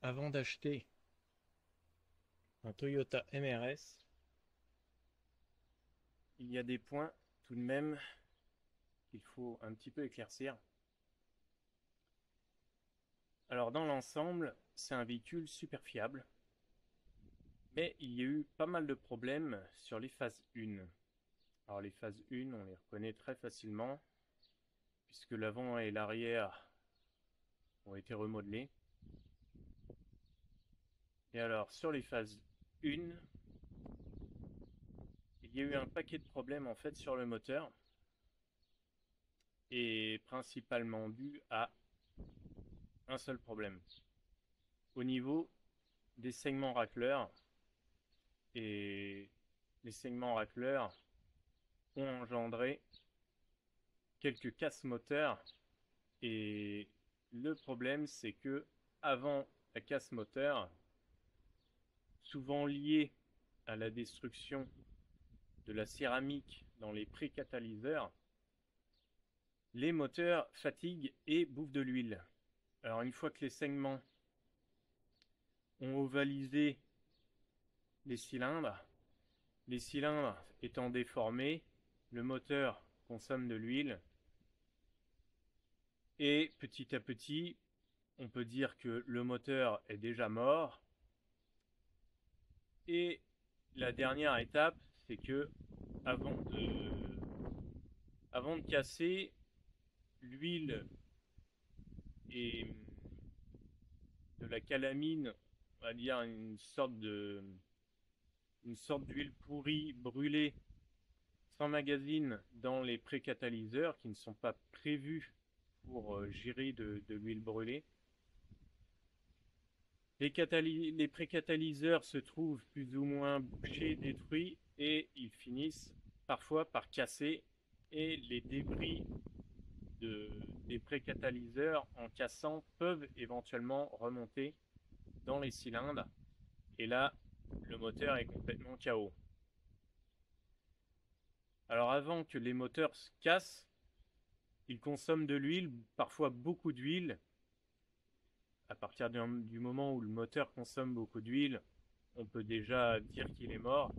avant d'acheter un Toyota MRS, il y a des points tout de même qu'il faut un petit peu éclaircir. Alors dans l'ensemble, c'est un véhicule super fiable, mais il y a eu pas mal de problèmes sur les phases 1. Alors les phases 1, on les reconnaît très facilement, puisque l'avant et l'arrière ont été remodelés. Et alors sur les phases 1, il y a eu un paquet de problèmes en fait sur le moteur, et principalement dû à un seul problème. Au niveau des segments racleurs, et les segments racleurs ont engendré quelques casses moteurs, et le problème c'est que avant la casse moteur, souvent liée à la destruction de la céramique dans les précatalyseurs, les moteurs fatiguent et bouffent de l'huile. Alors une fois que les segments ont ovalisé les cylindres étant déformés, le moteur consomme de l'huile et petit à petit, on peut dire que le moteur est déjà mort. Et la dernière étape, c'est que avant de casser, l'huile et de la calamine, on va dire une sorte d'huile pourrie brûlée s'emmagasine dans les précatalyseurs qui ne sont pas prévus pour gérer de l'huile brûlée. Les précatalyseurs se trouvent plus ou moins bouchés, détruits, et ils finissent parfois par casser, et les débris des précatalyseurs en cassant peuvent éventuellement remonter dans les cylindres, et là le moteur est complètement KO. Alors avant que les moteurs se cassent, ils consomment de l'huile, parfois beaucoup d'huile. À partir du moment où le moteur consomme beaucoup d'huile, on peut déjà dire qu'il est mort.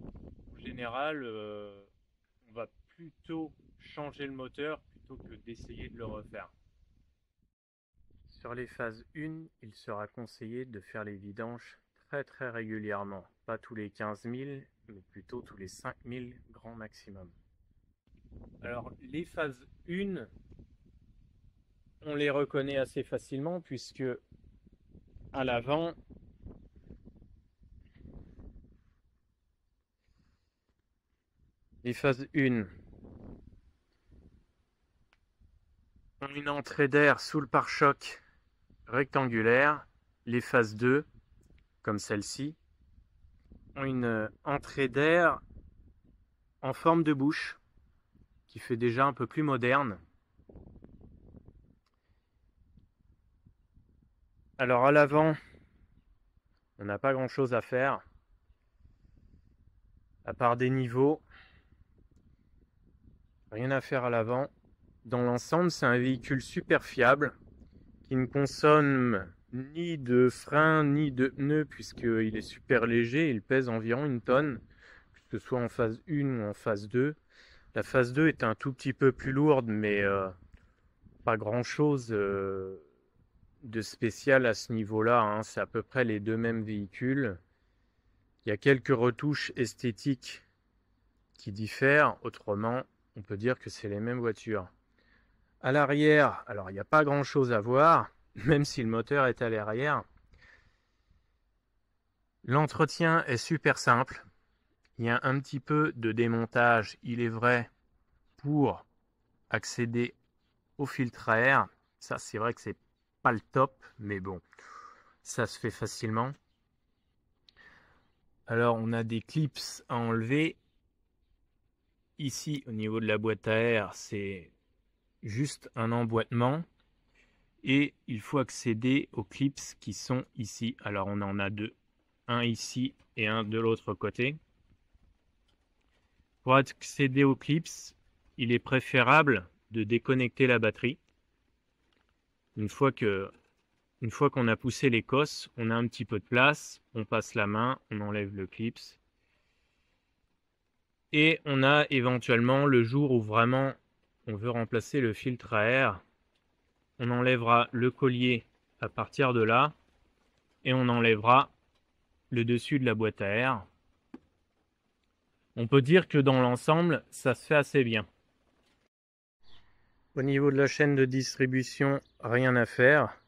En général, on va plutôt changer le moteur plutôt que d'essayer de le refaire. Sur les phases 1, il sera conseillé de faire les vidanges très régulièrement. Pas tous les 15 000, mais plutôt tous les 5 000 grand maximum. Alors, les phases 1, on les reconnaît assez facilement puisque à l'avant, les phases 1 ont une entrée d'air sous le pare-choc rectangulaire. Les phases 2, comme celle-ci, ont une entrée d'air en forme de bouche qui fait déjà un peu plus moderne. Alors à l'avant, on n'a pas grand chose à faire à part des niveaux. Rien à faire à l'avant. Dans l'ensemble, c'est un véhicule super fiable qui ne consomme ni de frein ni de pneus puisqu'il est super léger. Il pèse environ 1 tonne, que ce soit en phase 1 ou en phase 2. La phase 2 est un tout petit peu plus lourde, mais pas grand chose de spécial à ce niveau-là, hein. C'est à peu près les deux mêmes véhicules. Il y a quelques retouches esthétiques qui diffèrent, autrement on peut dire que c'est les mêmes voitures. À l'arrière, alors il n'y a pas grand chose à voir, même si le moteur est à l'arrière. L'entretien est super simple. Il y a un petit peu de démontage, il est vrai, pour accéder au filtre à air. Ça, c'est vrai que c'est pas le top, mais bon, ça se fait facilement. Alors, on a des clips à enlever. Ici, au niveau de la boîte à air, c'est juste un emboîtement. Et il faut accéder aux clips qui sont ici. Alors, on en a deux. Un ici et un de l'autre côté. Pour accéder aux clips, il est préférable de déconnecter la batterie. Une fois que Une fois qu'on a poussé les cosses, on a un petit peu de place, on passe la main, on enlève le clips. Et on a éventuellement le jour où vraiment on veut remplacer le filtre à air, on enlèvera le collier à partir de là et on enlèvera le dessus de la boîte à air. On peut dire que dans l'ensemble, ça se fait assez bien. Au niveau de la chaîne de distribution, rien à faire.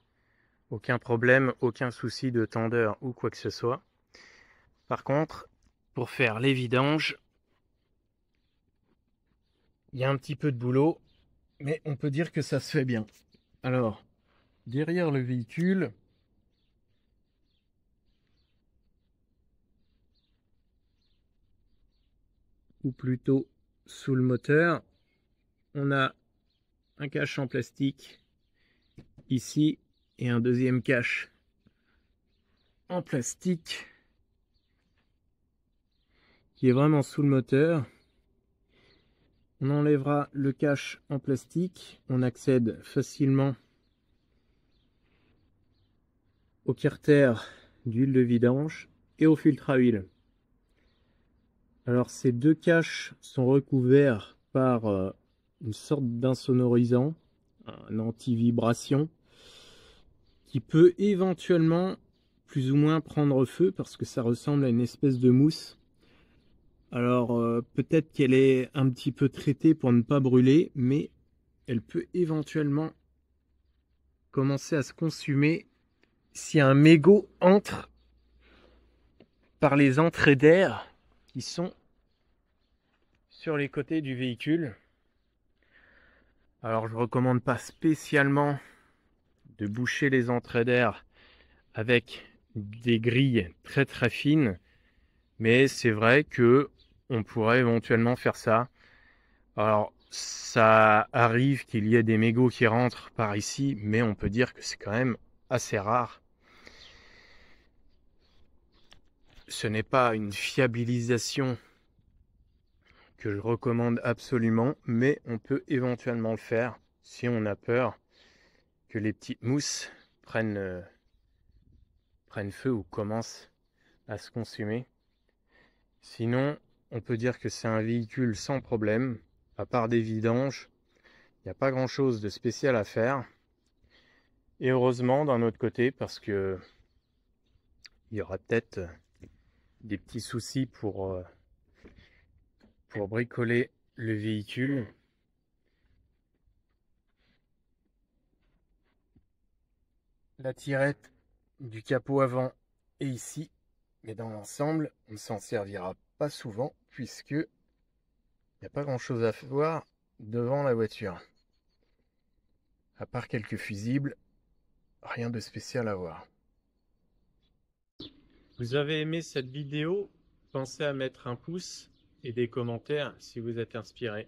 Aucun problème, aucun souci de tendeur ou quoi que ce soit. Par contre, pour faire les vidanges, il y a un petit peu de boulot, mais on peut dire que ça se fait bien. Alors, derrière le véhicule, ou plutôt sous le moteur, on a un cache en plastique ici et un deuxième cache en plastique qui est vraiment sous le moteur. On enlèvera le cache en plastique, on accède facilement au carter d'huile de vidange et au filtre à huile. Alors ces deux caches sont recouverts par une sorte d'insonorisant, un anti-vibration, qui peut éventuellement plus ou moins prendre feu parce que ça ressemble à une espèce de mousse. Alors peut-être qu'elle est un petit peu traitée pour ne pas brûler, mais elle peut éventuellement commencer à se consumer si un mégot entre par les entrées d'air qui sont sur les côtés du véhicule. Alors je ne recommande pas spécialement de boucher les entrées d'air avec des grilles très très fines, mais c'est vrai que on pourrait éventuellement faire ça. Alors ça arrive qu'il y ait des mégots qui rentrent par ici, mais on peut dire que c'est quand même assez rare. Ce n'est pas une fiabilisation que je recommande absolument, mais on peut éventuellement le faire si on a peur que les petites mousses prennent feu ou commencent à se consumer. Sinon, on peut dire que c'est un véhicule sans problème. À part des vidanges, il n'y a pas grand chose de spécial à faire. Et heureusement d'un autre côté, parce que il y aura peut-être des petits soucis pour bricoler le véhicule. La tirette du capot avant est ici, mais dans l'ensemble, on ne s'en servira pas souvent puisque il n'y a pas grand chose à voir devant la voiture. À part quelques fusibles, rien de spécial à voir. Vous avez aimé cette vidéo? Pensez à mettre un pouce et des commentaires si vous êtes inspiré.